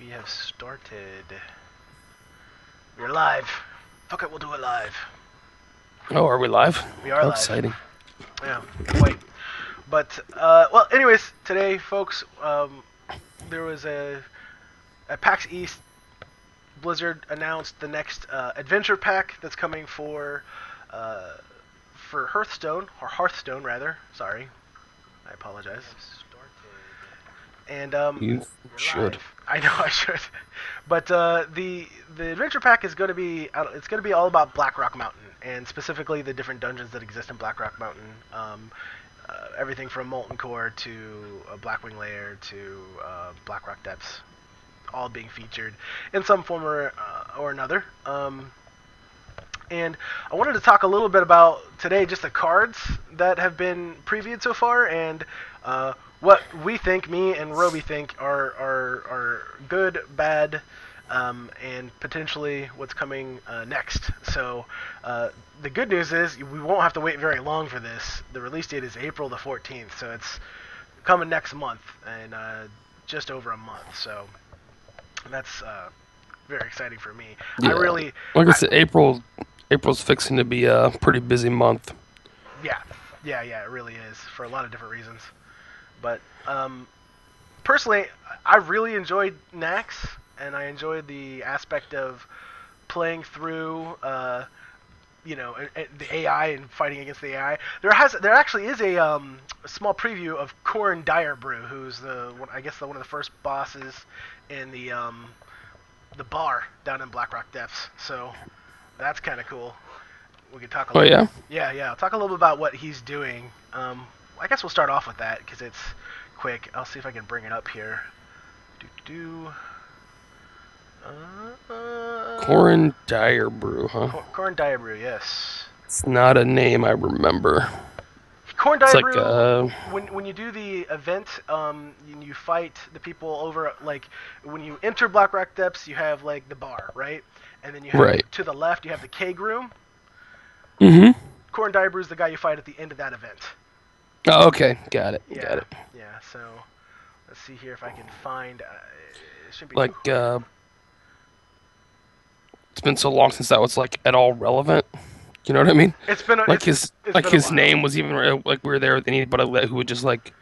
We have started. We're live. Fuck it, we'll do it live. Oh, are we live? We are How live. exciting. Yeah, quite. But, well, anyways, today, folks, there was at PAX East, Blizzard announced the next adventure pack that's coming for Hearthstone, or Hearthstone, rather. Sorry. I apologize. And You we're should. live. I know I should, but the adventure pack is going to be it's going to be all about Blackrock Mountain and specifically the different dungeons that exist in Blackrock Mountain. Everything from Molten Core to Blackwing Lair to Blackrock Depths, all being featured in some form or another. And I wanted to talk a little bit about today just the cards that have been previewed so far and what we think, me and Roby think, are good, bad, and potentially what's coming next. So the good news is we won't have to wait very long for this. The release date is April the 14th, so it's coming next month and just over a month. So that's very exciting for me. Yeah. Like I said, April's fixing to be a pretty busy month. Yeah, it really is for a lot of different reasons. But personally, I really enjoyed Nax, and I enjoyed the aspect of playing through, the AI and fighting against the AI. There actually is a small preview of Corrin Direbrew, who's one of the first bosses in the bar down in Blackrock Depths. So that's kind of cool. We could talk a Oh little. yeah. Yeah. Talk a little bit about what he's doing. I guess we'll start off with that because it's quick. I'll see if I can bring it up here. Corrin Direbrew, huh? Corrin Direbrew, yes. It's not a name I remember. Corrin It's like Direbrew. When you do the event, you fight the people over like when you enter Blackrock Depths, you have like the bar, right? And then you have right. to the left, you have the keg room. Mm-hmm. Corrin Direbrew is the guy you fight at the end of that event. Oh, okay. Got it. Yeah, Got it. yeah. So let's see here if I can find. It should be Like it's been so long since that was like at all relevant. You know what I mean? It's been a, Like his it's like been a his while. name was even like we were there with anybody who would just like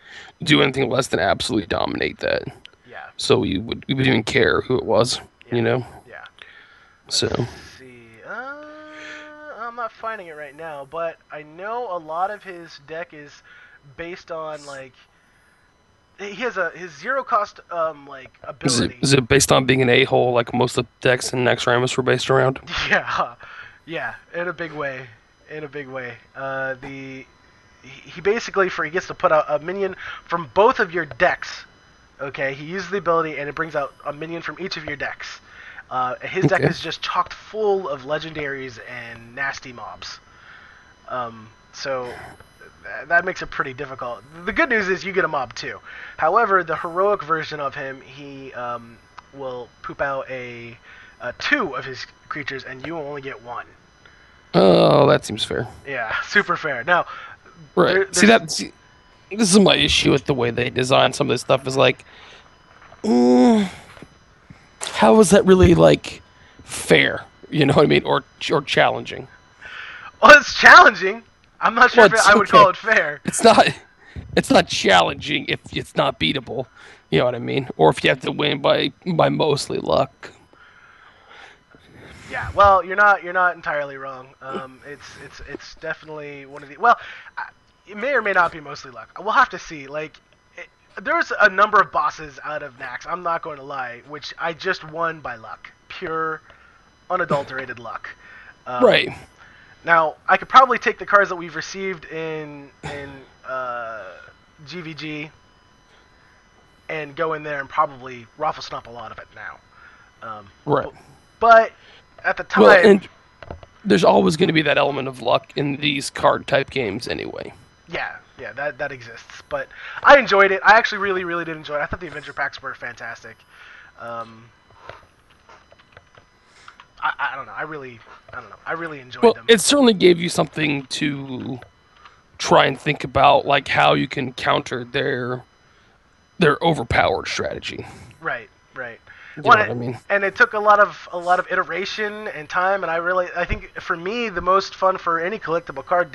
do anything less than absolutely dominate that. Yeah. So we would even care who it was. Yeah. You know. Yeah. So. Let's see. I'm not finding it right now, but I know a lot of his deck is based on like he has his zero cost like ability. Is it based on being an a-hole like most of the decks in Naxxramas were based around? Yeah, in a big way. He basically he gets to put out a minion from both of your decks. Okay, he uses the ability and it brings out a minion from each of your decks. His deck Okay. is just chocked full of legendaries and nasty mobs. So that makes it pretty difficult. The good news is you get a mob too. However, the heroic version of him, he will poop out two of his creatures, and you only get one. Oh, that seems fair. Yeah, super fair. Now, Right. See, this is my issue with the way they design some of this stuff. Is like, how is that really like fair? You know what I mean? Or challenging? well, it's challenging. I'm not sure Well, if I would call it fair. It's not. It's not challenging if it's not beatable. You know what I mean? Or if you have to win by mostly luck. Yeah, well, you're not entirely wrong. It's definitely one of the it may or may not be mostly luck. We'll have to see. Like, there's a number of bosses out of Nax. I'm not going to lie, which I just won by luck, pure, unadulterated luck. Right. Now, I could probably take the cards that we've received in GVG and go in there and probably raffle stomp a lot of it now. Right. But at the time, Well, and there's always going to be that element of luck in these card type games anyway. yeah, that exists. But I enjoyed it. I actually really did enjoy it. I thought the adventure packs were fantastic. I don't know. I really enjoyed them. It certainly gave you something to try and think about, like how you can counter their overpowered strategy. Right. You know Well, what I mean? and it took a lot of iteration and time, and I think for me the most fun for any collectible card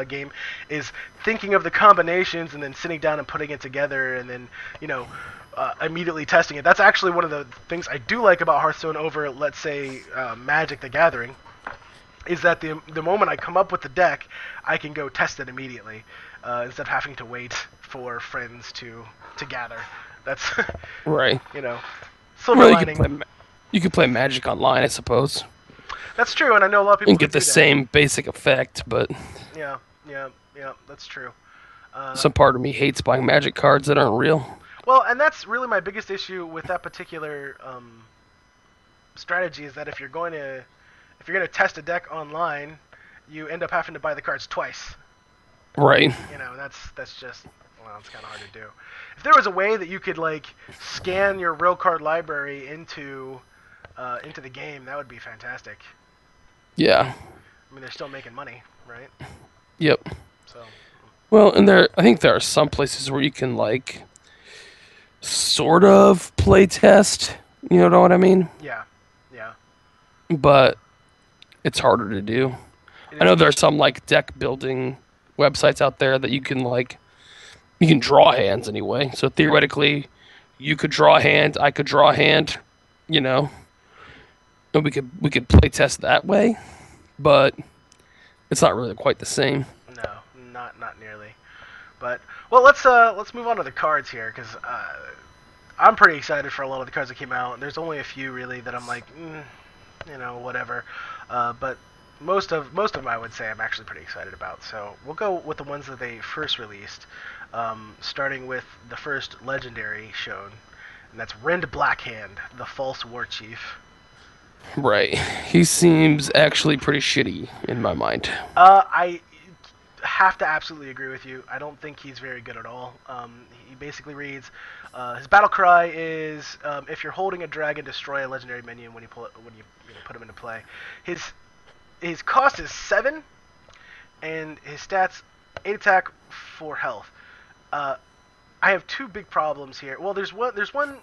game is thinking of the combinations and then sitting down and putting it together, and then immediately testing it. That's actually one of the things I do like about Hearthstone over, let's say, Magic the Gathering, is that the moment I come up with the deck, I can go test it immediately instead of having to wait for friends to gather. That's Right. you know silver Well, you could lining. play you could play Magic online, I suppose, That's true, and I know a lot of people and who get the do that. same basic effect. But Yeah, yeah, yeah. That's true. Uh, some part of me hates buying Magic cards that aren't real. well, and that's really my biggest issue with that particular strategy is that if you're going to test a deck online, you end up having to buy the cards twice. Right. That's just well, it's kind of hard to do. If there was a way that you could like scan your real card library into the game, that would be fantastic. Yeah. I mean, they're still making money, right? Yep. So Well, and I think there are some places where you can like sort of play test. You know what I mean? yeah, yeah, But it's harder to do. it I is. know there's some like deck building websites out there that you can draw hands anyway. So theoretically, you could draw a hand, I could draw a hand, you know, and we could play test that way, but it's not really quite the same. No, not nearly. But well, let's move on to the cards here because I'm pretty excited for a lot of the cards that came out. There's only a few really that I'm like, whatever. But most of them I would say I'm actually pretty excited about. So we'll go with the ones that they first released, starting with the first legendary shown, and that's Rend Blackhand, the False War Chief. Right. He seems actually pretty shitty in my mind. I have to absolutely agree with you. I don't think he's very good at all. He basically reads, his battle cry is, if you're holding a dragon, destroy a legendary minion when you put him into play. His cost is 7, and his stats 8 attack, 4 health. Uh, I have two big problems here. Well, there's one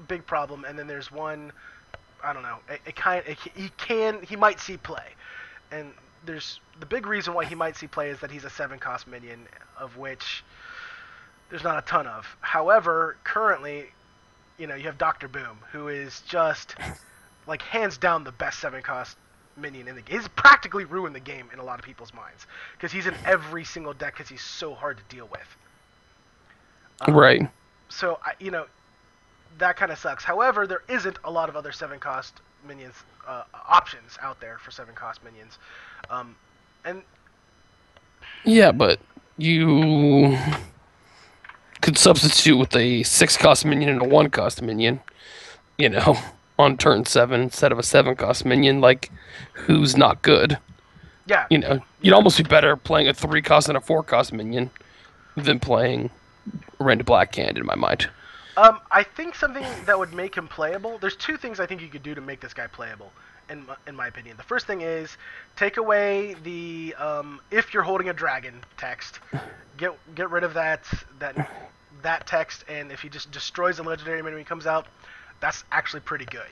big problem, and then there's one. I don't know. He might see play, and there's the big reason why he might see play is that he's a 7 cost minion, of which there's not a ton of. However, currently, you have Doctor Boom, who is just like hands down the best 7 cost minion in the game. He's practically ruined the game in a lot of people's minds because he's in every single deck because he's so hard to deal with. Right. So that kind of sucks. However, there isn't a lot of other 7 cost minions options out there for 7 cost minions, and Yeah, but you could substitute with a 6 cost minion and a 1 cost minion, you know, on turn 7 instead of a 7 cost minion, like, who's not good? yeah, You'd yeah. almost be better playing a 3 cost and a 4 cost minion than playing Rend Blackhand in my mind. I think something that would make him playable. There's two things I think you could do to make this guy playable, in my opinion. The first thing is take away the if you're holding a dragon text. Get rid of that text, and if he just destroys a legendary minion when he comes out, that's actually pretty good.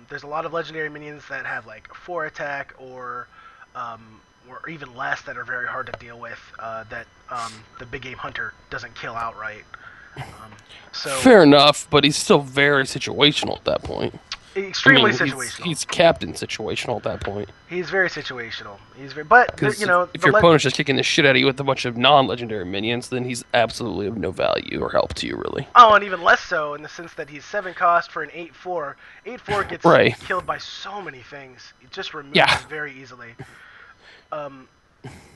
There's a lot of legendary minions that have like 4 attack or even less that are very hard to deal with. That the big game hunter doesn't kill outright. So Fair enough, but he's still very situational at that point. I extremely mean, situational. he's captain situational at that point. He's very situational. But Because if your opponent's just kicking the shit out of you with a bunch of non-legendary minions, then he's absolutely of no value or help to you, really. oh, and even less so in the sense that he's 7 cost for an 8/4. 8/4 gets Right. killed by so many things. It just removes Yeah. very easily.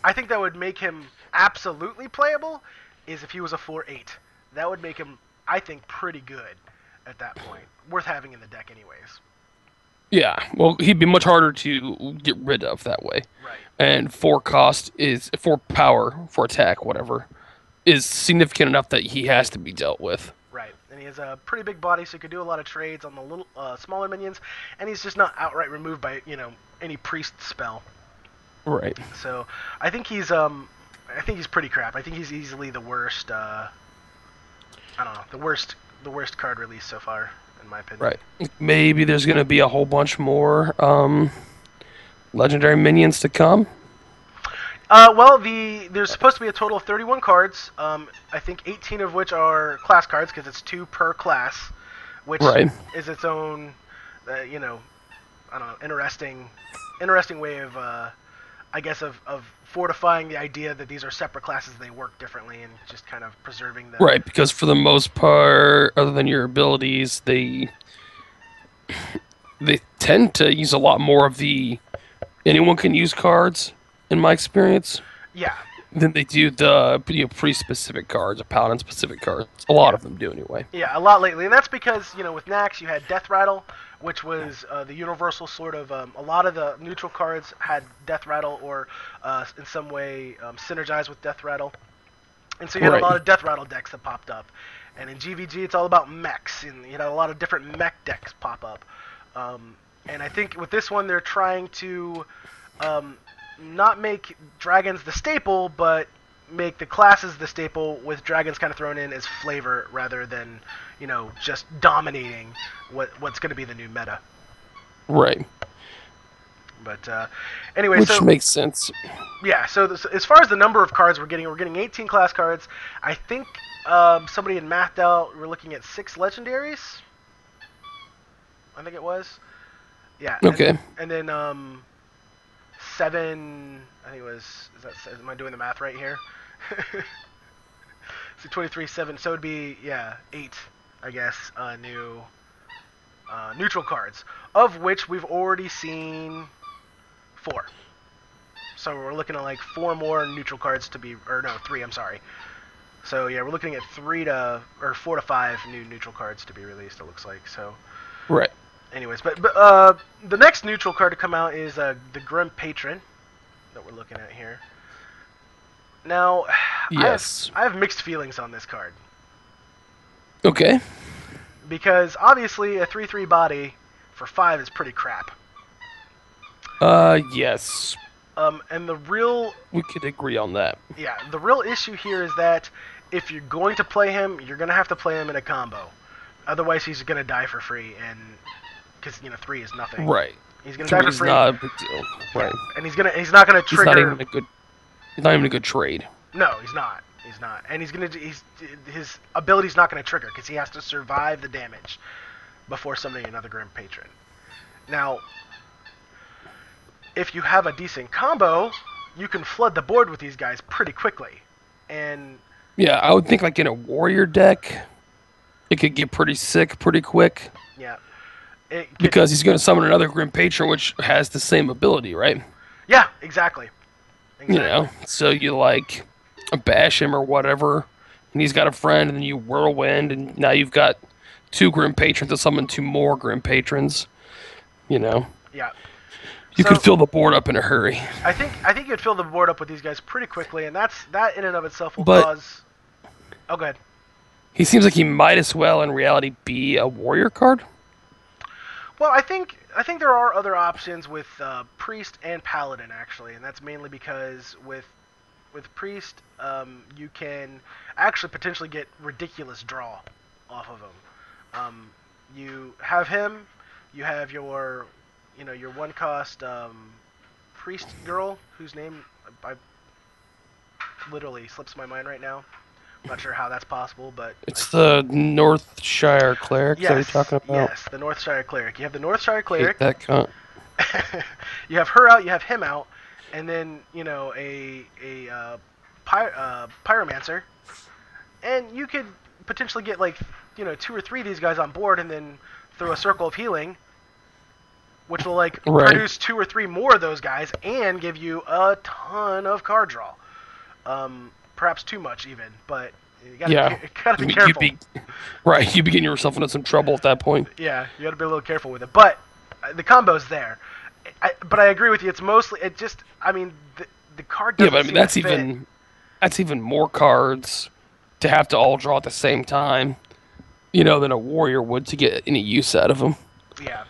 I think that would make him absolutely playable is if he was a 4/8. That would make him, I think, pretty good at that point. Worth having in the deck anyways. Yeah, well, he'd be much harder to get rid of that way. Right. And 4 cost is 4 power, 4 attack, whatever, is significant enough that he has to be dealt with. Right. And he has a pretty big body, so he could do a lot of trades on the little smaller minions, and he's just not outright removed by, any priest spell. Right. So I think he's pretty crap. I think he's easily the worst. I don't know, the worst card release so far in my opinion. Right. Maybe there's going to be a whole bunch more legendary minions to come. Well, there's supposed to be a total of 31 cards. I think 18 of which are class cards because it's two per class, which Right. is its own, you know, I don't know, interesting way of, I guess, of fortifying the idea that these are separate classes. They work differently and just kind of preserving the. Right, because for the most part, other than your abilities, they tend to use a lot more of the anyone can use cards, in my experience, Yeah, than they do the pretty specific cards or paladin specific cards. A lot yeah. of them do anyway. Yeah, a lot lately, and that's because with Nax you had Death Rattle, which was the universal sort of. A lot of the neutral cards had Death Rattle or in some way synergized with Death Rattle, and so you had a Right. lot of Death Rattle decks that popped up. And in GVG it's all about mechs, and you had a lot of different mech decks pop up. And I think with this one they're trying to not make dragons the staple, but make the classes the staple with dragons kind of thrown in as flavor rather than just dominating what's going to be the new meta. Right. But anyway, Which so makes sense. yeah, so as far as the number of cards we're getting 18 class cards. I think somebody had mathed out we're looking at 6 legendaries. I think it was. Yeah. Okay. And then 7. I think it was. Am I doing the math right here? So 23, 7. So it'd be 8. I guess new neutral cards, of which we've already seen 4. So we're looking at like 4 more neutral cards to be, or no, 3. I'm sorry. So yeah, we're looking at 4 to 5 new neutral cards to be released. It looks like so. Right. Anyways, but the next neutral card to come out is the Grim Patron that we're looking at here. Now, Yes. I have mixed feelings on this card Okay. because obviously a 3/3 body for 5 is pretty crap. Yes. And the real We could agree on that. the real issue here is that if you're going to play him, you're gonna have to play him in a combo. Otherwise, he's gonna die for free, and because 3 is nothing. Right. He's gonna die for Three's free. not a big deal. Yeah, Right. and he's not gonna He's not trigger. even a good. He's not even a good trade. No, he's not. He's not, and his ability's not gonna trigger because he has to survive the damage before summoning another Grim Patron. Now, if you have a decent combo, you can flood the board with these guys pretty quickly, and Yeah, I would think like in a warrior deck, it could get pretty sick pretty quick yeah, it could, because he's going to summon another Grim Patron, which has the same ability, right? yeah, exactly. So you like bash him or whatever, and he's got a friend, and then you whirlwind, and now you've got 2 Grim Patrons to summon 2 more Grim Patrons. You know, Yeah. you So, could fill the board up in a hurry. I think you'd fill the board up with these guys pretty quickly, and that in and of itself will But- cause. Oh, go ahead. He seems like he might as well, in reality, be a warrior card. Well, I think there are other options with priest and paladin actually, and that's mainly because with priest you can actually potentially get ridiculous draw off of him. You have him, you have your your 1-cost priest girl whose name I literally slips my mind right now. I'm not sure how that's possible, but It's the Northshire cleric that you're yes, talking about. yes, the Northshire cleric. You have the Northshire Hate cleric. that cunt. You have her out, you have him out, and then a pyromancer, and you could potentially get like 2 or 3 of these guys on board, and then throw a circle of healing, which will like Right. produce 2 or 3 more of those guys and give you a ton of card draw. Perhaps too much even, but you Yeah. gotta be You'd careful. right, you'd be getting yourself into some trouble at that point. Yeah, you gotta be a little careful with it, but the combo's there. But I agree with you. It's mostly the card Yeah, doesn't but I mean seem that's to fit. that's even more cards to have to all draw at the same time, than a warrior would to get any use out of them. Yeah,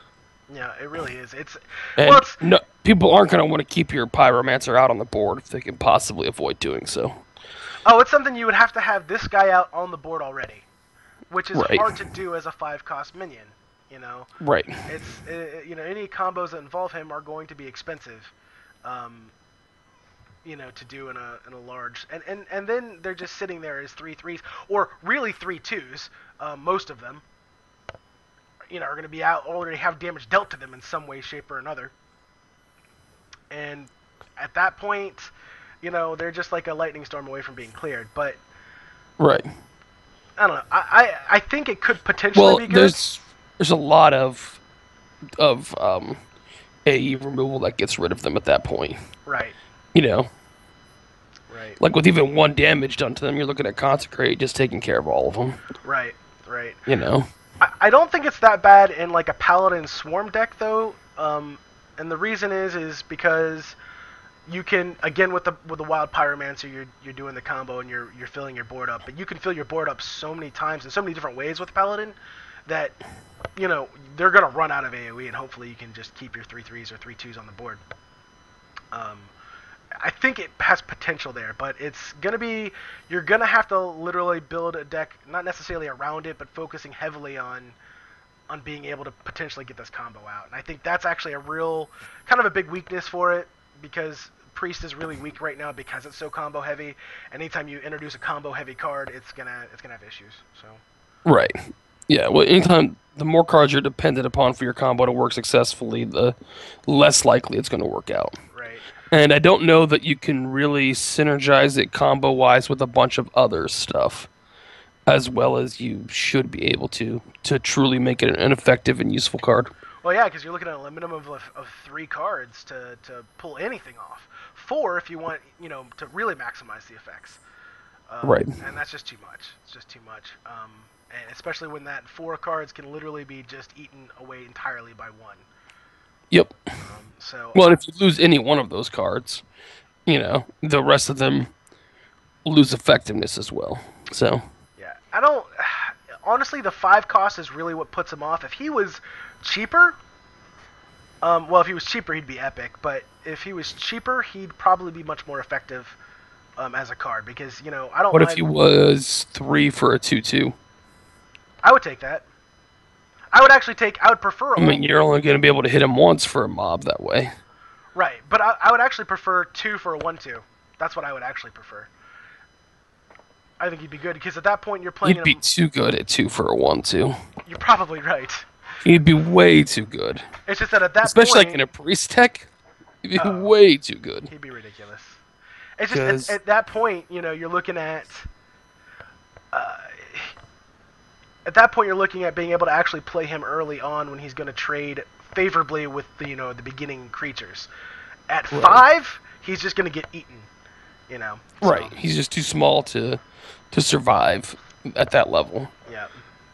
yeah, it really is. It's And well, it's no, people aren't going to want to keep your pyromancer out on the board if they can possibly avoid doing so. it's something you would have to have this guy out on the board already, which is Right. hard to do as a 5-cost minion. You know, Right. any combos that involve him are going to be expensive. Um, to do in a large and then they're just sitting there as three threes or really three twos. Most of them, are going to be out already have damage dealt to them in some way, shape, or another. And at that point, they're just like a lightning storm away from being cleared. But Right. I don't know. I think it could potentially Well, be good. there's a lot of AE removal that gets rid of them at that point. Right. You know, Right. like with even one damage done to them, you're looking at Consecrate just taking care of all of them. Right. Right. You know. I don't think it's that bad in like a Paladin Swarm deck though. And the reason is because you can again with the Wild Pyromancer you're doing the combo and you're filling your board up, but you can fill your board up so many times in so many different ways with Paladin that they're gonna run out of AOE, and hopefully you can just keep your 3/3s or 3/2s on the board. Um, I think it has potential there, but you're gonna have to literally build a deck not necessarily around it, but focusing heavily on being able to potentially get this combo out. And I think that's actually a real kind of a big weakness for it, because Priest is really weak right now because it's so combo heavy. And anytime you introduce a combo heavy card, it's gonna have issues. So Right. Yeah. Well, anytime the more cards you're dependent upon for your combo to work successfully, the less likely it's going to work out. right, And I don't know that you can really synergize it combo wise with a bunch of other stuff, as well as you should be able to truly make it an effective and useful card. well yeah, because you're looking at a minimum of 3 cards to pull anything off. 4 if you want to really maximize the effects. Right. And that's just too much. It's just too much. And especially when that 4 cards can literally be just eaten away entirely by 1. Yep. So Well, if you lose any one of those cards, the rest of them lose effectiveness as well. So, yeah, I don't. Honestly, the 5 cost is really what puts him off. If he was cheaper, if he was cheaper, he'd be epic. But if he was cheaper, he'd probably be much more effective as a card, because I don't. what mind, if he was 3 for a 2/2? I would take that. I would actually take. I would prefer. I mean, you're only going to be able to hit him once for a mob that way. Right, but I would actually prefer 2 for a 1/2. That's what I would actually prefer. I think he'd be good because at that point you're playing. You'd be too good at 2 for a 1/2. You're probably right. He'd be way too good. It's just that at that Especially point, like in a priest tech, he'd be way too good. he'd be ridiculous. It's just at that point, you're looking at. At that point, you're looking at being able to actually play him early on when he's going to trade favorably with the beginning creatures. At 5, he's just going to get eaten. So. Right. He's just too small to survive at that level. Yeah.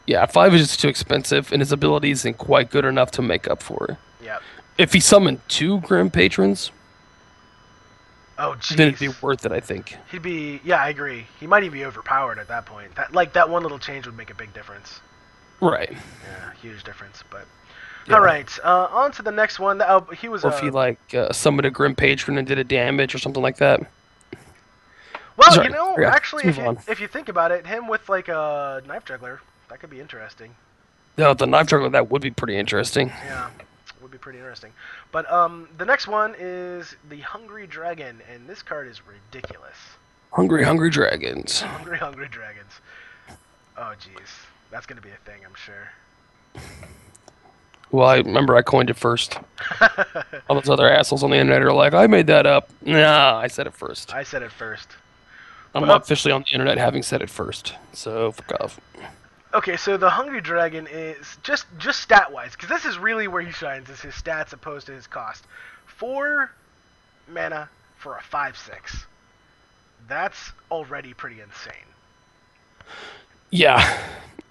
Yeah, 5 is just too expensive, and his ability isn't quite good enough to make up for it. Yeah. If he summoned 2 Grim Patrons, oh, jeez. then it'd be worth it, I think. He'd be. Yeah, I agree. He might even be overpowered at that point. That one little change would make a big difference. Right. Yeah, huge difference. But Yeah. all right, on to the next one. He was. Or if he summoned a Grim Patron and did a damage or something like that. Well, Sorry. Yeah, actually, let's move on. if you think about it, him with like a knife juggler, that could be interesting. No, the knife juggler, that would be pretty interesting. Yeah, would be pretty interesting. But the next one is the Hungry Dragon, and this card is ridiculous. Hungry, hungry dragons. Hungry Dragons. Oh, jeez, that's gonna be a thing, I'm sure. Well, I remember I coined it first. All those other assholes on the internet are like, I made that up. Nah, I said it first. I said it first. I'm not officially on the internet having said it first. So, fuck off. Okay, so the Hungry Dragon is just stat-wise, because this is really where he shines, is his stats opposed to his cost. 4 mana for a 5/6. That's already pretty insane. Yeah.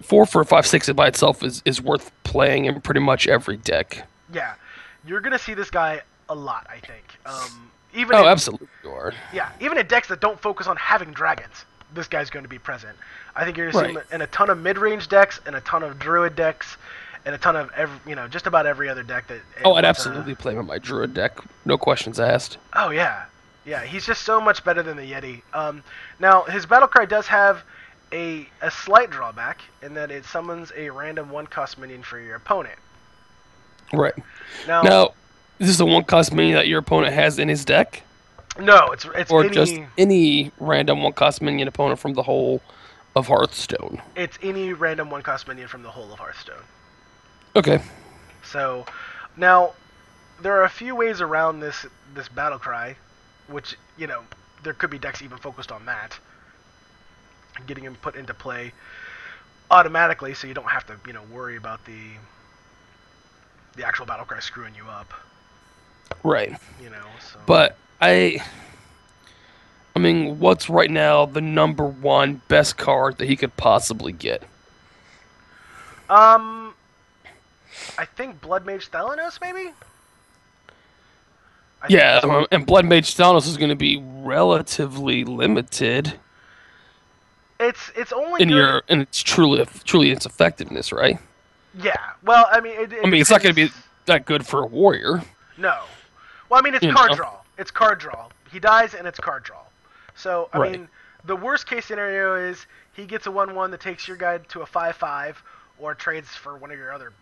4 for a 5/6 by itself is worth playing in pretty much every deck. Yeah, you're gonna see this guy a lot, I think. Absolutely you are. Yeah, even in decks that don't focus on having dragons, this guy's going to be present. I think you're going to see him in a ton of mid-range decks, and a ton of druid decks, and a ton of just about every other deck that. I'd absolutely play him in my druid deck, no questions asked. Oh yeah, he's just so much better than the Yeti. Now his battle cry does have a slight drawback in that it summons a random one cost minion for your opponent. Right. Now, Now, is this the one cost minion that your opponent has in his deck? no, it's Or just any random one cost minion opponent from the whole of Hearthstone? it's any random one cost minion from the whole of Hearthstone. Okay. So now there are a few ways around this battle cry, which there could be decks even focused on that, getting them put into play automatically, so you don't have to worry about the actual battle cry screwing you up. Right. So But I mean, what's right now the number one best card that he could possibly get? um, I think Blood Mage Thelanos maybe. I think Yeah, he's and Blood Mage Thanos is going to be relatively limited it's only in good. its truly its effectiveness, right? Yeah. Well, I mean, I it mean, it's not going depends. to be that good for a warrior, No. Well, I mean, it's you card know. draw. It's card draw. He dies and it's card draw. So, I Right. mean, the worst case scenario is he gets a 1/1 that takes your guy to a 5/5 or trades for one of your other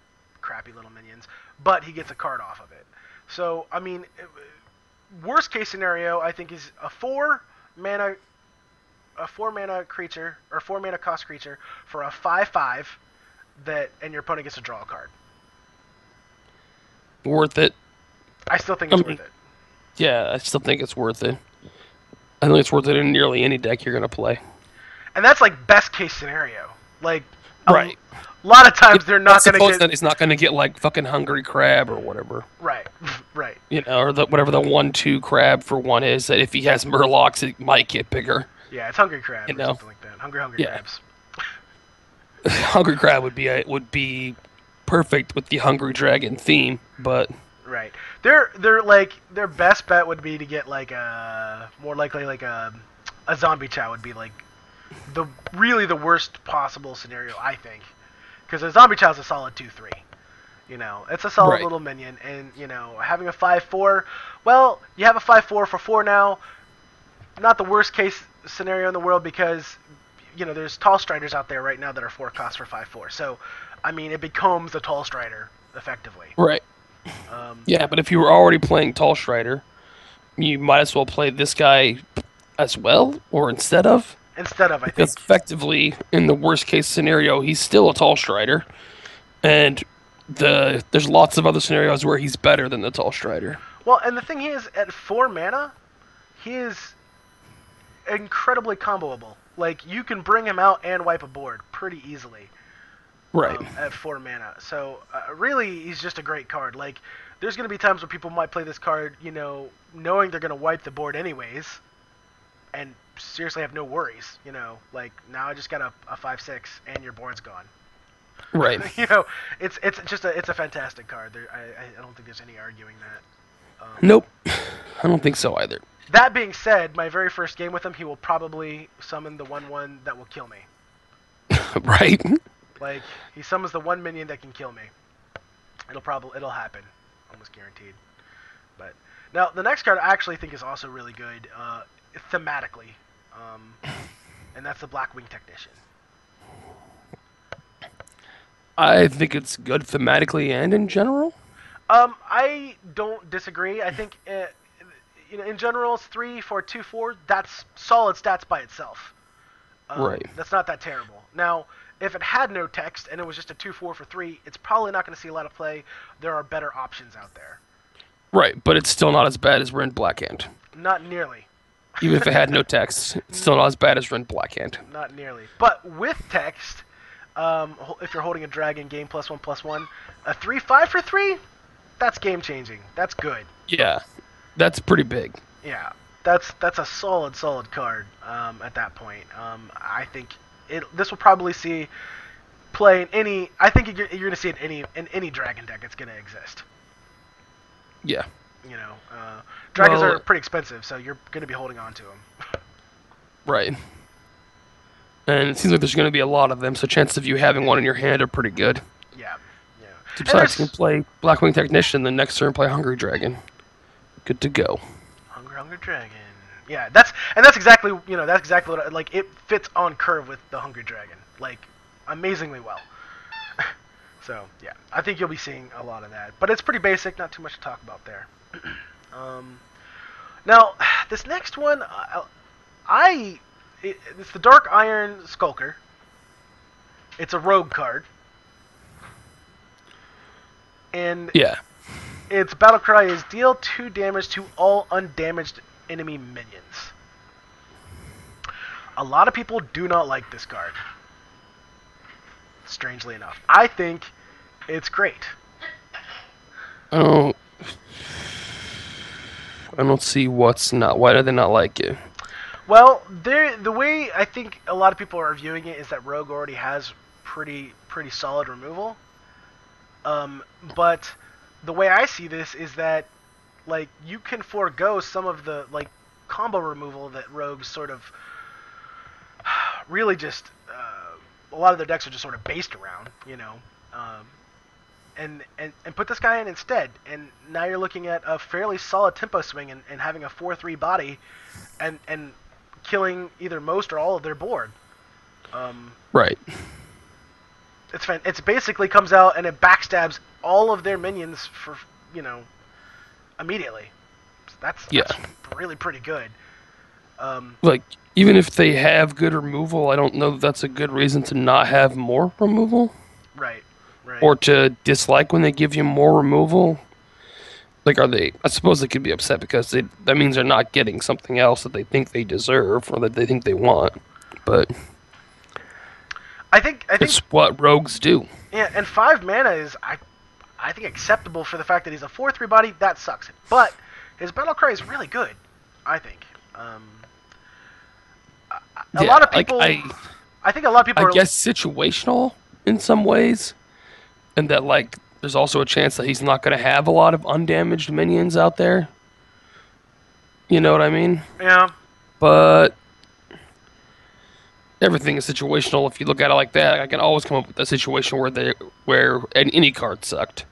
crappy little minions, but he gets a card off of it. So, I mean, worst case scenario I think is mana a 4 mana creature or 4 mana cost creature for a 5/5 that and your opponent gets to draw a card. Worth it. I still think I it's mean, worth it. yeah, I still think it's worth it. I think it's worth it in nearly any deck you're going to play. And that's like best case scenario. Like a Right. lot of times they're not Let's going to suppose get that he's not going to get like fucking Hungry Crab or whatever. right, right. Or whatever the 1/2 crab for one is. That if he has Murlocs, it might get bigger. Yeah, it's Hungry Crab You or know. something like that. Hungry Yeah. Crabs. Hungry Crab would be perfect with the Hungry Dragon theme, but Right. They're like their best bet would be to get like a more likely like a zombie chow would be like the worst possible scenario I think, because a zombie chow is a solid 2/3. It's a solid right. little minion, and having a 5/4. Well, you have a 5/4 for 4 now. Not the worst case scenario in the world because there's tall striders out there right now that are 4 costs for 5/4. So, I mean, it becomes a tall strider effectively. Right. Yeah, but if you were already playing Tall Strider, you might as well play this guy as well, or instead of. Instead of, I Because think. effectively, in the worst case scenario, he's still a Tall Strider, and there's lots of other scenarios where he's better than the Tall Strider. Well, and the thing is, at 4 mana, he is incredibly comboable. Like, you can bring him out and wipe a board pretty easily. Right. At 4 mana. So, really, he's just a great card. Like, there's going to be times where people might play this card, knowing they're going to wipe the board anyways, and seriously have no worries. Like, now I just got a 5/6, and your board's gone. Right. It's a fantastic card. I don't think there's any arguing that. Nope. I don't think so either. That being said, my very first game with him, he will probably summon the 1/1 that will kill me. Right. Like, he summons the 1 minion that can kill me. It'll happen, almost guaranteed. But now the next card I actually think is also really good, thematically, and that's the Blackwing Technician. I think it's good thematically and in general. I don't disagree. I think, in general, it's 3 for 2/4. That's solid stats by itself. Right. That's not that terrible. Now, if it had no text and it was just a 2/4 for 3, it's probably not going to see a lot of play. There are better options out there. Right, but it's still not as bad as Ren Blackhand. Not nearly. Even if it had no text, it's still not as bad as Ren Blackhand. Not nearly. But with text, if you're holding a dragon, game +1/+1, a 3/5 for 3, that's game changing. That's good. Yeah, that's pretty big. Yeah, that's a solid card at that point. I think this will probably see play in any. I think you're going to see it in any dragon deck. It's going to exist. Yeah. Dragons are pretty expensive, so you're going to be holding on to them. Right. And it seems like there's going to be a lot of them, so chances of you having one in your hand are pretty good. Yeah. Besides, you can play Blackwing Technician, the next turn play Hungry Dragon. Good to go. Hungry Dragon. Yeah, that's exactly that's exactly what like it fits on curve with the Hungry Dragon, like amazingly well. So yeah, I think you'll be seeing a lot of that, but it's pretty basic, not too much to talk about there. um, Now this next one, it's the Dark Iron Skulker. It's a rogue card, and Yeah. its battle cry is deal 2 damage to all undamaged enemy minions. A lot of people do not like this card. Strangely enough, I think it's great. I don't. I don't see what's not. Why do they not like it? Well, the way I think a lot of people are viewing it is that Rogue already has pretty solid removal. But the way I see this is that like you can forego some of the like combo removal that Rogues sort of really just a lot of their decks are just sort of based around, and put this guy in instead. And now you're looking at a fairly solid tempo swing and having a 4/3 body, and killing either most or all of their board. Right. It's basically comes out and it backstabs all of their minions for immediately. So that's really pretty good. Like, even if they have good removal, I don't know that that's a good reason to not have more removal. Right. Or to dislike when they give you more removal. Like, are they? I suppose they could be upset because that means they're not getting something else that they think they deserve or that they think they want. But I think it's what rogues do. Yeah, and 5 mana is I think acceptable for the fact that he's a 4/3 body. That sucks, but his battle cry is really good. I think. A lot of people. I think a lot of people. I guess situational in some ways, and that like there's also a chance that he's not going to have a lot of undamaged minions out there. You know what I mean? Yeah. But everything is situational. If you look at it like that, I can always come up with a situation where any card sucked.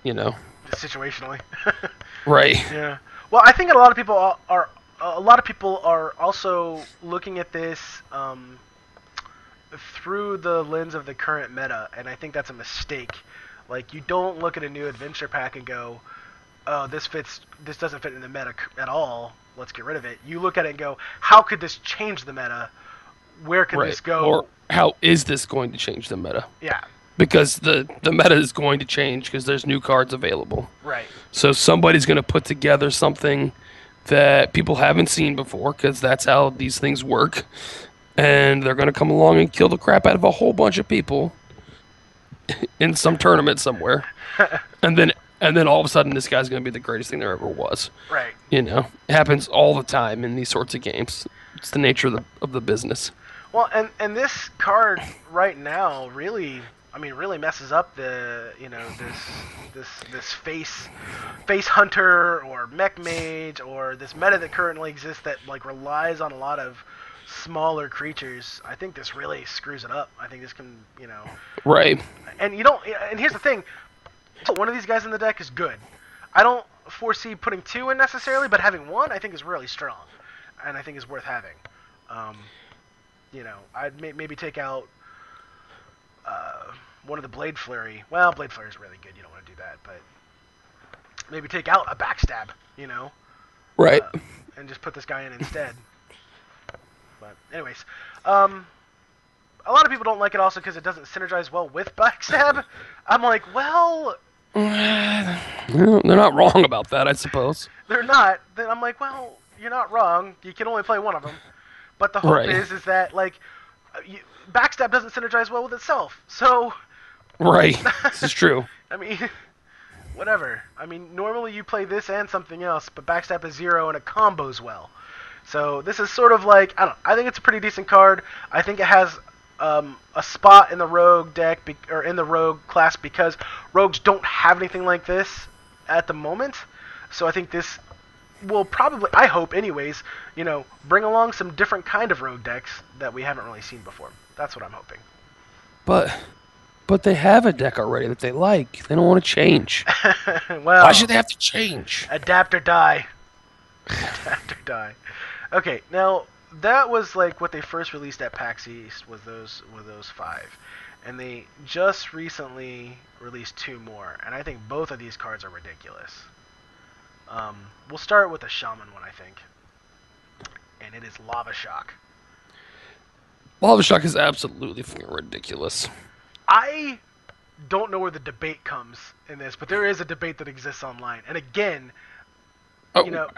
Situationally. Right. Yeah. Well, I think a lot of people are also looking at this through the lens of the current meta, and I think that's a mistake. Like, you don't look at a new adventure pack and go, "Oh, this doesn't fit in the meta at all. Let's get rid of it." You look at it and go, "How could this change the meta? Where can this go? Or how is this going to change the meta?" Yeah. Because the meta is going to change because there's new cards available. Right. So somebody's going to put together something that people haven't seen before because that's how these things work. And they're going to come along and kill the crap out of a whole bunch of people in some tournament somewhere. and then all of a sudden this guy's going to be the greatest thing there ever was. Right. It happens all the time in these sorts of games. It's the nature of the business. Well, and this card right now really messes up the this face hunter or mech mage or this meta that currently exists that like relies on a lot of smaller creatures. I think this really screws it up. I think this can Right. And and here's the thing, one of these guys in the deck is good. I don't foresee putting 2 in necessarily, but having 1 I think is really strong, and I think is worth having. I'd maybe take out one of the Blade Flurry. Well, Blade Flurry is really good. You don't want to do that, but maybe take out a Backstab. Right. And just put this guy in instead. But anyways, a lot of people don't like it also because it doesn't synergize well with Backstab. I'm like, well, they're not wrong about that, I suppose. They're not. Then I'm like, well, you're not wrong. You can only play one of them. But the hope is that like Backstab doesn't synergize well with itself. So right, this is true. I mean, whatever. I mean, normally you play this and something else, but Backstab is 0 and it combos well. So this is sort of like, I think it's a pretty decent card. I think it has a spot in the rogue deck or in the rogue class because rogues don't have anything like this at the moment. So I think this will probably, I hope anyways, bring along some different kind of rogue decks that we haven't really seen before. That's what I'm hoping. But they have a deck already that they like. They don't want to change. Well, why should they have to change? Adapt or die. Adapt or die. Okay, now that was like what they first released at PAX East was those five, and they just recently released two more, and I think both of these cards are ridiculous. We'll start with the Shaman one, I think, and it is Lava Shock. Lava Shock is absolutely fucking ridiculous. I don't know where the debate comes in this, but there is a debate that exists online, and again, you Oh, know,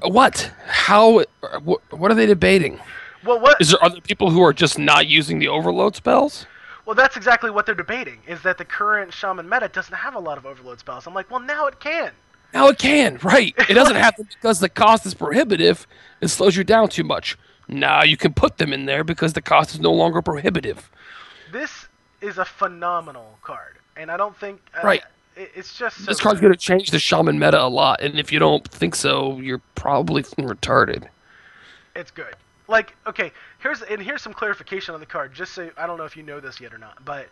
what? How? What are they debating? well, what? Is there other people who are just not using the overload spells? Well, that's exactly what they're debating. Is that the current Shaman meta doesn't have a lot of overload spells? I'm like, well, now it can. Now it can, right? It doesn't Like, happen because the cost is prohibitive. It slows you down too much. Now you can put them in there because the cost is no longer prohibitive. this is a phenomenal card, and I don't think Right. it's just so This card's good. going to change the shaman meta a lot, and if you don't think so, you're probably retarded. It's good. Like, okay, here's some clarification on the card. Just so I don't know if you know this yet or not, but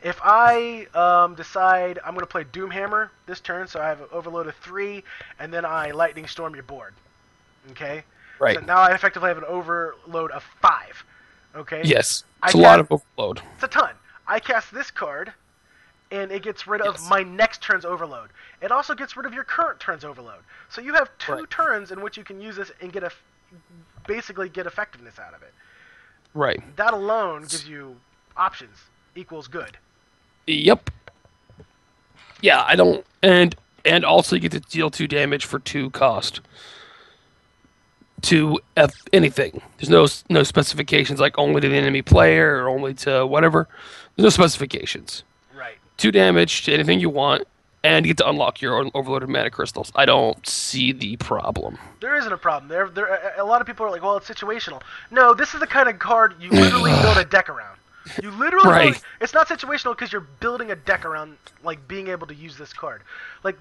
if I decide I'm going to play Doomhammer this turn, so I have an overload of 3, and then I Lightning Storm your board. Okay, so Right. now I effectively have an overload of 5. Okay, Yes. I It's a lot cast of overload. it's a ton. I cast this card, and it gets rid of Yes. my next turn's overload. It also gets rid of your current turn's overload. So you have two Right. turns in which you can use this and basically get effectiveness out of it. Right. That alone gives you options equals good. Yep. Yeah, I don't and also you get to deal 2 damage for 2 cost to anything. There's no specifications like only to the enemy player or only to whatever. There's no specifications. Right. 2 damage to anything you want, and you get to unlock your own overloaded mana crystals. I don't see the problem. There isn't a problem. A lot of people are like, well, it's situational. No, this is the kind of card you literally build a deck around. You literally Right. it's not situational because you're building a deck around like being able to use this card. Like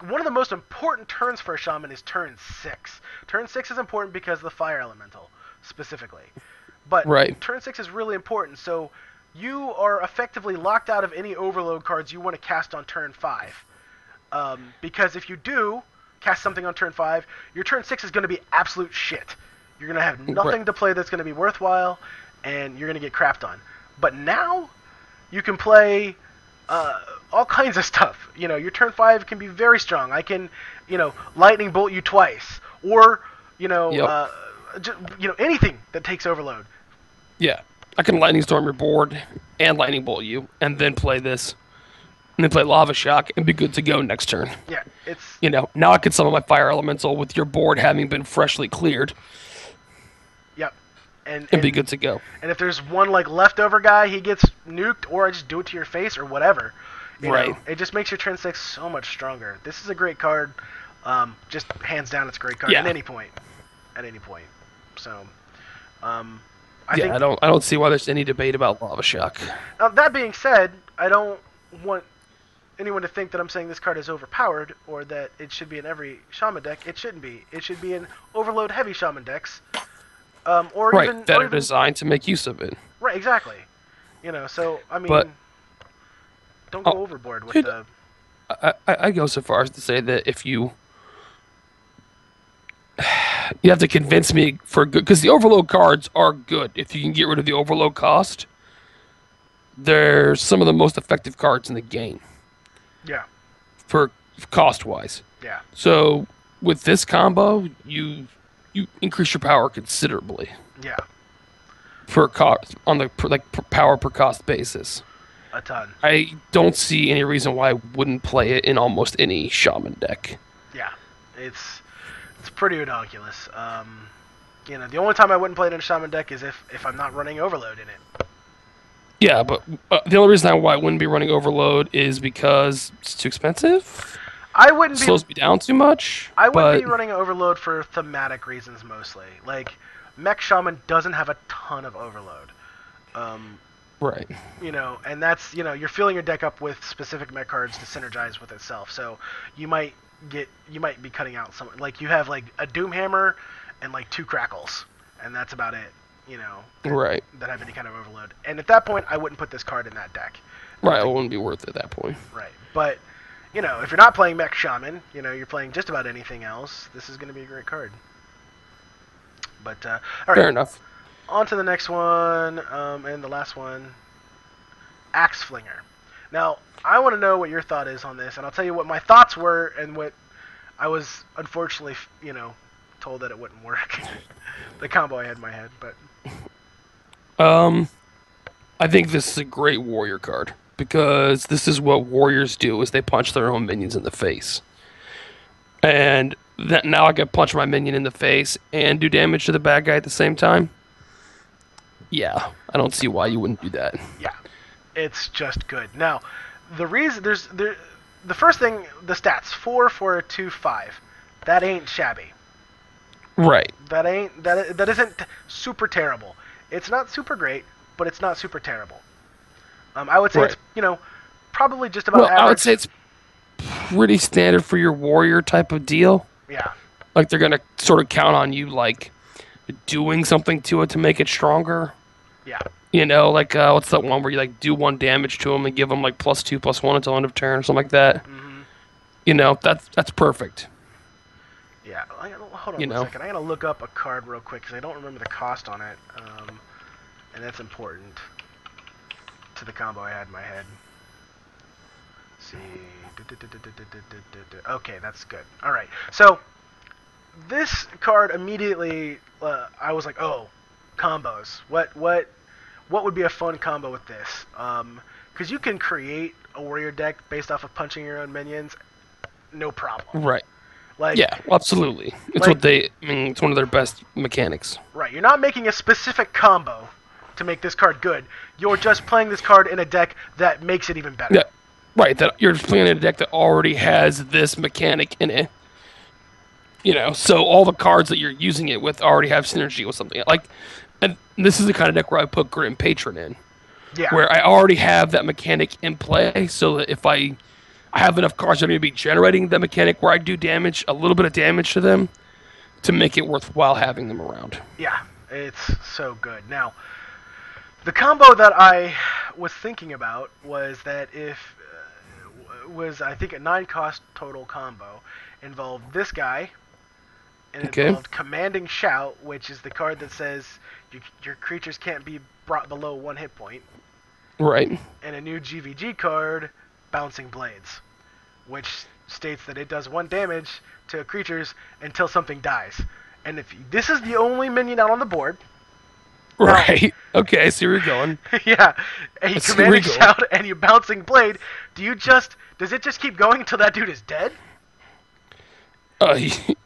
one of the most important turns for a shaman is turn 6. Turn 6 is important because of the fire elemental specifically. But Right. turn 6 is really important. So you are effectively locked out of any overload cards you want to cast on turn 5. Because if you do cast something on turn 5, your turn 6 is going to be absolute shit. You're going to have nothing Right. to play that's going to be worthwhile, and you're going to get crapped on. But now, you can play all kinds of stuff. You know, your turn 5 can be very strong. I can, lightning bolt you twice, or Yep. anything that takes overload. Yeah. I can lightning storm your board and lightning bolt you, and then play this, and then play lava shock, and be good to go next turn. Yeah, it's Now I can summon my fire elemental with your board having been freshly cleared, yep. And and be good to go. And if there's one like leftover guy, he gets nuked, or I just do it to your face, or whatever. Right. It just makes your turn 6 so much stronger. This is a great card. Just hands down, it's a great card Yeah. at any point. At any point. So, I Yeah, think. I don't see why there's any debate about lava shock. Now, that being said, I don't want anyone to think that I'm saying this card is overpowered or that it should be in every shaman deck. It shouldn't be. It should be in overload heavy shaman decks. Or Right, even that or are even, designed to make use of it. right, exactly. So I mean, But- don't go Oh, overboard with dude, the. I go so far as to say that if you have to convince me for good, because the overload cards are good. If you can get rid of the overload cost, they're some of the most effective cards in the game Yeah, for cost wise. yeah, So with this combo, you increase your power considerably yeah, for cost on the power per cost basis. a ton. I don't see any reason why I wouldn't play it in almost any shaman deck. Yeah, it's pretty ridiculous. The only time I wouldn't play it in a shaman deck is if I'm not running overload in it. Yeah, but the only reason why I wouldn't be running overload is because it's too expensive. I wouldn't be. Slows me down too much. I wouldn't be but running overload for thematic reasons mostly. Like, mech shaman doesn't have a ton of overload. right, And that's you're filling your deck up with specific mech cards to synergize with itself. So you might be cutting out some, like you have like a Doomhammer and like 2 Crackles, and that's about it. right, That have any kind of overload. And at that point, I wouldn't put this card in that deck. right. It wouldn't be worth it at that point. Right. But if you're not playing mech shaman, you're playing just about anything else. This is going to be a great card. But all right, Fair enough. on to the next one, and the last one, Axe Flinger. Now, I want to know what your thought is on this, and I'll tell you what my thoughts were and what I was unfortunately, told that it wouldn't work. The combo I had in my head, but Um, I think this is a great warrior card because this is what warriors do: is they punch their own minions in the face, and that now I can punch my minion in the face and do damage to the bad guy at the same time. Yeah, I don't see why you wouldn't do that. yeah, it's just good. Now, the reason the first thing, the stats 4 for a 2/5. That ain't shabby. Right, That isn't super terrible. It's not super great, but it's not super terrible. I would say it's right. probably just about Well, I would average. say it's pretty standard for your warrior type of deal. Yeah, Like they're gonna sort of count on you like doing something to it to make it stronger. yeah, Like what's that one where you like do one damage to them and give them like +2/+1 until end of turn or something like that. hmm That's perfect. yeah. Hold on You one know, second. I gotta look up a card real quick because I don't remember the cost on it, and that's important to the combo I had in my head. Let's see. Okay, that's good. All right, so this card immediately, I was like, oh, combos. What would be a fun combo with this? Because you can create a warrior deck based off of punching your own minions, no problem. right? Like, Yeah, well, absolutely. It's like, what they. I mean, it's one of their best mechanics. right? You're not making a specific combo to make this card good. You're just playing this card in a deck that makes it even better. Yeah, right. That you're just playing a deck that already has this mechanic in it. So all the cards that you're using it with already have synergy with something. Like, and this is the kind of deck where I put Grit and Patron in, Yeah, where I already have that mechanic in play, so that if I have enough cards that are going to be generating the mechanic where I do damage, a little bit of damage to them, to make it worthwhile having them around. yeah, it's so good. Now, the combo that I was thinking about was that if was I think a 9 cost total combo involved this guy and it Okay, involved Commanding Shout, which is the card that says your creatures can't be brought below 1 hit point, right, and a new GVG card, Bouncing Blades, which states that it does 1 damage to creatures until something dies. And if this is the only minion out on the board, now, right. Okay, I see where you're going. yeah, and I you see where Commanding you're going. Shout and you Bouncing Blade, does it just keep going until that dude is dead?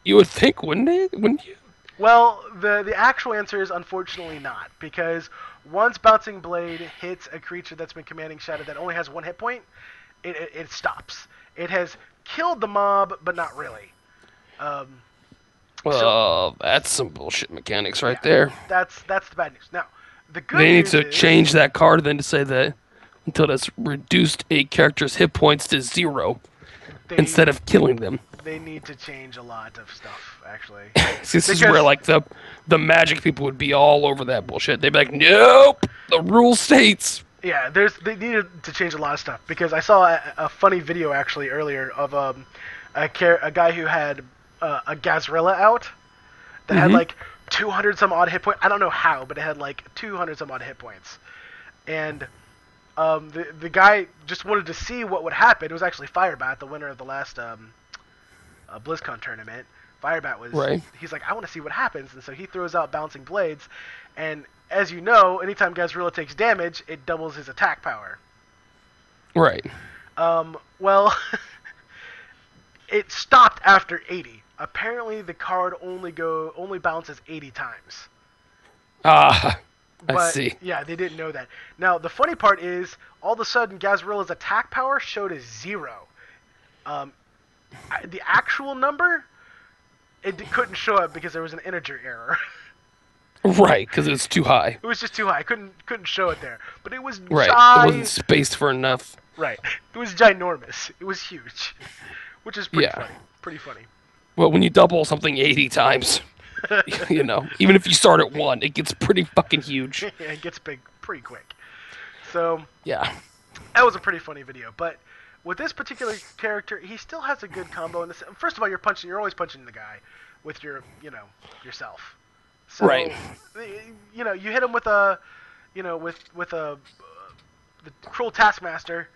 You would think, wouldn't it? Wouldn't you? Well, the actual answer is unfortunately not, because once Bouncing Blade hits a creature that's been commanding shattered that only has 1 hit point, it stops. It has killed the mob, but not really. Um, so Well, that's some bullshit mechanics right yeah, there. that's the bad news. Now, the good They need news to is change that card then to say that until it's reduced a character's hit points to 0 they instead of killing them. they need to change a lot of stuff actually, This is where because like the magic people would be all over that bullshit. They'd be like, "Nope, the rule states." yeah, they needed to change a lot of stuff because I saw a funny video actually earlier of a guy who had a Gazrilla out that had Mm-hmm. like 200 some odd hit points. I don't know how, but it had like 200 some odd hit points. And the guy just wanted to see what would happen. It was actually Firebat, the winner of the last BlizzCon tournament. Firebat was, Right. he's like, I want to see what happens. And so he throws out Bouncing Blades. And as you know, anytime Gazrilla takes damage, it doubles his attack power. Right. Well, it stopped after 80. Apparently, the card only bounces 80 times. Ah, I But see. yeah, they didn't know that. Now the funny part is, all of a sudden, Gazrilla's attack power showed as 0. Um, the actual number, it couldn't show up because there was an integer error. Right, because it's too high. It was just too high. I couldn't show it there. But it was Right. It wasn't spaced for enough. right. It was ginormous. It was huge, which is pretty Yeah. funny. Pretty funny. Well, when you double something 80 times, even if you start at 1, it gets pretty fucking huge. Yeah, it gets big pretty quick. So Yeah. that was a pretty funny video. But with this particular character, he still has a good combo. In this, first of all, you're always punching the guy with yourself. Right. So, you hit him with a, with a the cruel taskmaster.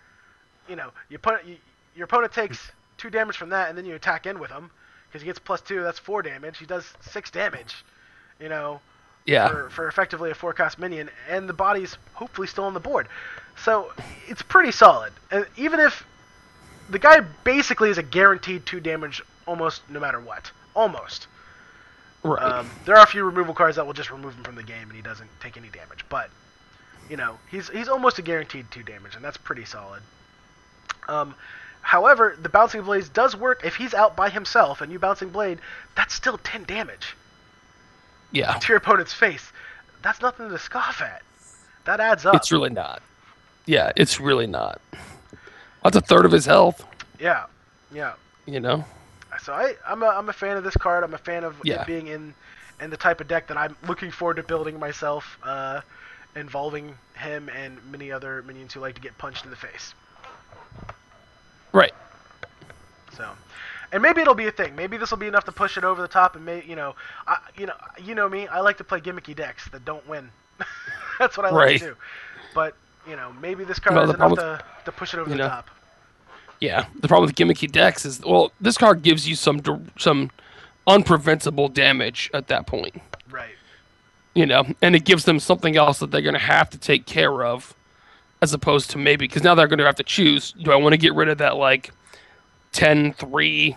Your opponent takes 2 damage from that, and then you attack in with him because he gets +2. That's 4 damage. He does 6 damage. You know, Yeah. for effectively a 4-cost minion, and the body's hopefully still on the board. So it's pretty solid. And even if the guy basically is a guaranteed 2 damage almost no matter what. Almost. Right. There are a few removal cards that will just remove him from the game and he doesn't take any damage. But, he's almost a guaranteed 2 damage, and that's pretty solid. However, the Bouncing Blades does work if he's out by himself and you Bouncing Blade, that's still 10 damage Yeah. to your opponent's face. That's nothing to scoff at. That adds up. It's really not. Yeah, it's really not. That's a third of his health. Yeah, yeah. You know. So I'm a fan of this card. I'm a fan of Yeah. it being in the type of deck that I'm looking forward to building myself, involving him and many other minions who like to get punched in the face. Right. So, and maybe it'll be a thing. Maybe this will be enough to push it over the top, and you know me. I like to play gimmicky decks that don't win. That's what I like to do. But maybe this card is enough to push it over the top. Yeah. The problem with gimmicky decks is, well, this card gives you some unpreventable damage at that point. Right. And it gives them something else that they're going to have to take care of, as opposed to maybe, because now they're going to have to choose, do I want to get rid of that, 10-3,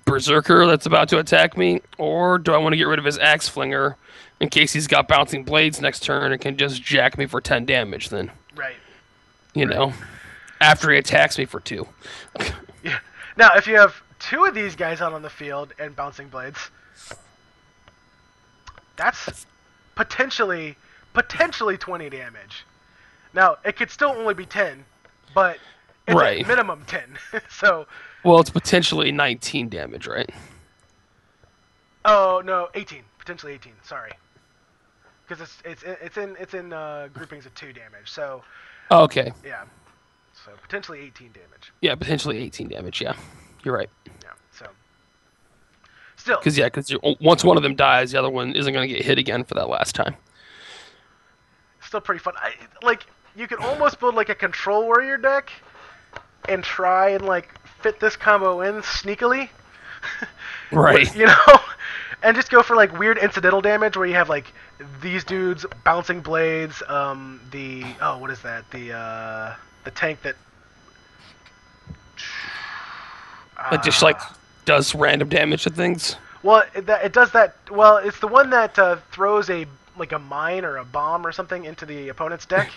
berserker that's about to attack me, or do I want to get rid of his axe flinger in case he's got bouncing blades next turn and can just jack me for 10 damage then? Right. After he attacks me for 2. Yeah. Now, if you have 2 of these guys out on the field and Bouncing Blades, that's potentially 20 damage. Now, it could still only be 10, but it's at minimum 10. So. Well, it's potentially 19 damage, right? Oh no, 18. Potentially 18. Sorry, because it's in groupings of 2 damage. So. Oh, okay. Yeah. So potentially 18 damage. Yeah, potentially 18 damage. Yeah, you're right. Yeah. So. Still. Because once one of them dies, the other one isn't going to get hit again for that last time. Still pretty fun. You could almost build a control warrior deck and try and fit this combo in sneakily. Right. And just go for weird incidental damage where you have these dudes bouncing blades, what is that? The tank that It just does random damage to things. Well, it does that. Well, it's the one that throws a mine or a bomb or something into the opponent's deck,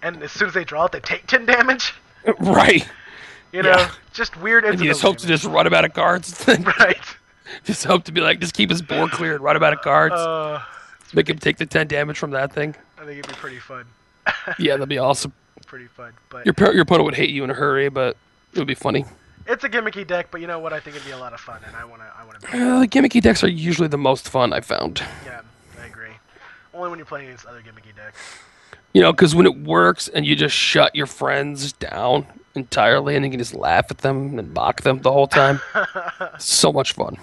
and as soon as they draw it, they take 10 damage. Right. Just weird. And you just hope to just run him out of cards. Right. Just hope to be just keep his board clear and run him out of cards. Make him take the 10 damage from that thing. I think it'd be pretty fun. Yeah, that'd be awesome. Pretty fun, but your opponent would hate you in a hurry, but it would be funny. It's a gimmicky deck, but you know what? I think it'd be a lot of fun, and I wanna. The gimmicky decks are usually the most fun, I found. Yeah, I agree. Only when you're playing against other gimmicky decks. Because when it works and you just shut your friends down entirely and you can just laugh at them and mock them the whole time. So much fun.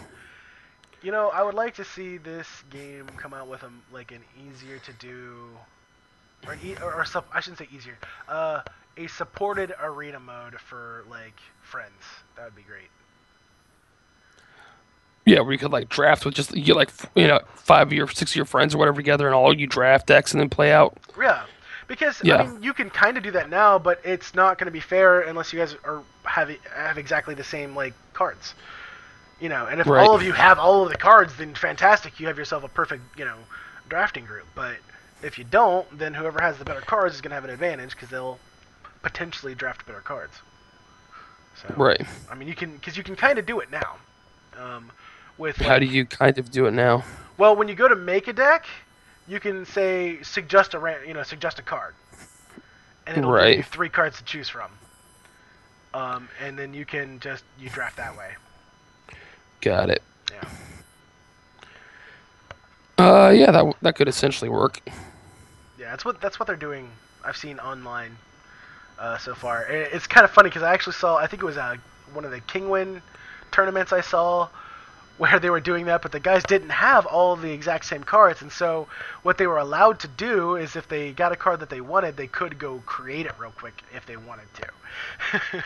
I would like to see this game come out with an easier to do, or I shouldn't say easier, a supported arena mode for friends. That would be great. Yeah, where you could draft with just you get 5 of your 6 of your friends or whatever together, and all you draft decks and then play out. Yeah, because I mean you can kind of do that now, but it's not going to be fair unless you guys have exactly the same cards. And if all of you have all of the cards, then fantastic, you have yourself a perfect drafting group. But if you don't, then whoever has the better cards is going to have an advantage because they'll potentially draft better cards. So, right. I mean, you can kind of do it now. How do you kind of do it now? Well, when you go to make a deck, you can say suggest a card, and it'll give you 3 cards to choose from. And then you can you draft that way. Got it. Yeah. Yeah, that could essentially work. Yeah, that's what they're doing. I've seen online so far. It's kind of funny because I actually saw. I think it was one of the Kingwin tournaments I saw where they were doing that, but the guys didn't have all of the exact same cards, and so what they were allowed to do is if they got a card that they wanted, they could go create it real quick if they wanted to.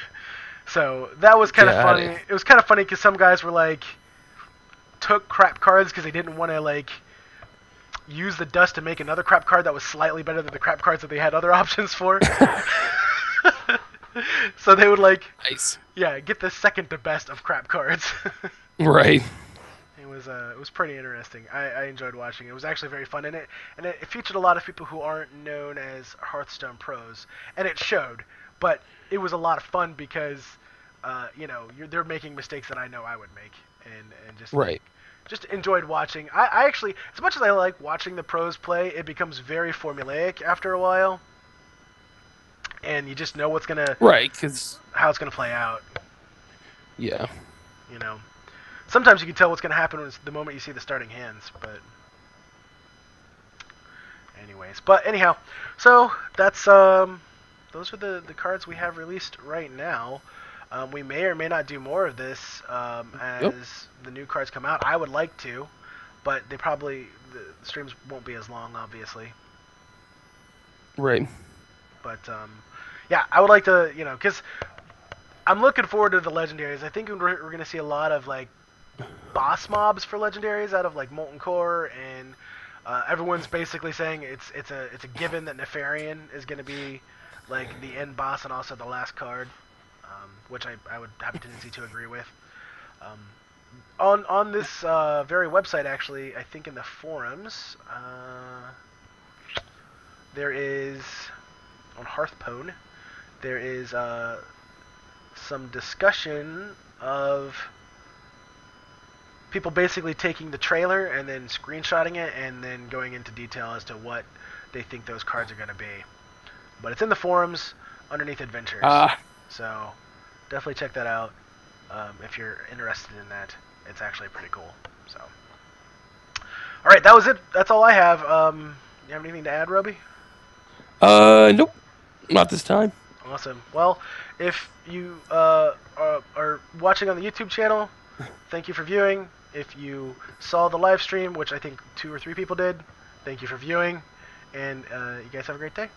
So that was kind of Got funny. it. It was kind of funny because some guys were like took crap cards because they didn't want to like use the dust to make another crap card that was slightly better than the crap cards that they had other options for. So they would like, Nice. yeah, get the second to best of crap cards. Right. It was pretty interesting. I enjoyed watching it. It was actually very fun, and it featured a lot of people who aren't known as Hearthstone pros, and it showed. But it was a lot of fun because, they're making mistakes that I know I would make, and just like Right. just enjoyed watching. I actually, as much as I like watching the pros play, it becomes very formulaic after a while, and you just know Right. Because how it's gonna play out. yeah. You know, sometimes you can tell what's gonna happen when the moment you see the starting hands, but anyways. But anyhow, so that's those are the cards we have released right now. We may or may not do more of this Yep. as the new cards come out. I would like to, but the streams won't be as long, obviously. Right. But yeah, I would like to, because I'm looking forward to the legendaries. I think we're going to see a lot of like boss mobs for legendaries out of like Molten Core, and everyone's basically saying it's a given that Nefarian is going to be like the end boss and also the last card, which I would have a tendency to agree with. Um, on this very website, actually, I think in the forums, there is on Hearthstone, there is some discussion of people basically taking the trailer and then screenshotting it and then going into detail as to what they think those cards are going to be. But it's in the forums underneath Adventures. Ah. So definitely check that out if you're interested in that. It's actually pretty cool. So, all right, that was it. That's all I have. You have anything to add, Roby? Nope. Not this time. Awesome. Well, if you are watching on the YouTube channel, thank you for viewing. If you saw the live stream, which I think 2 or 3 people did, thank you for viewing. And you guys have a great day.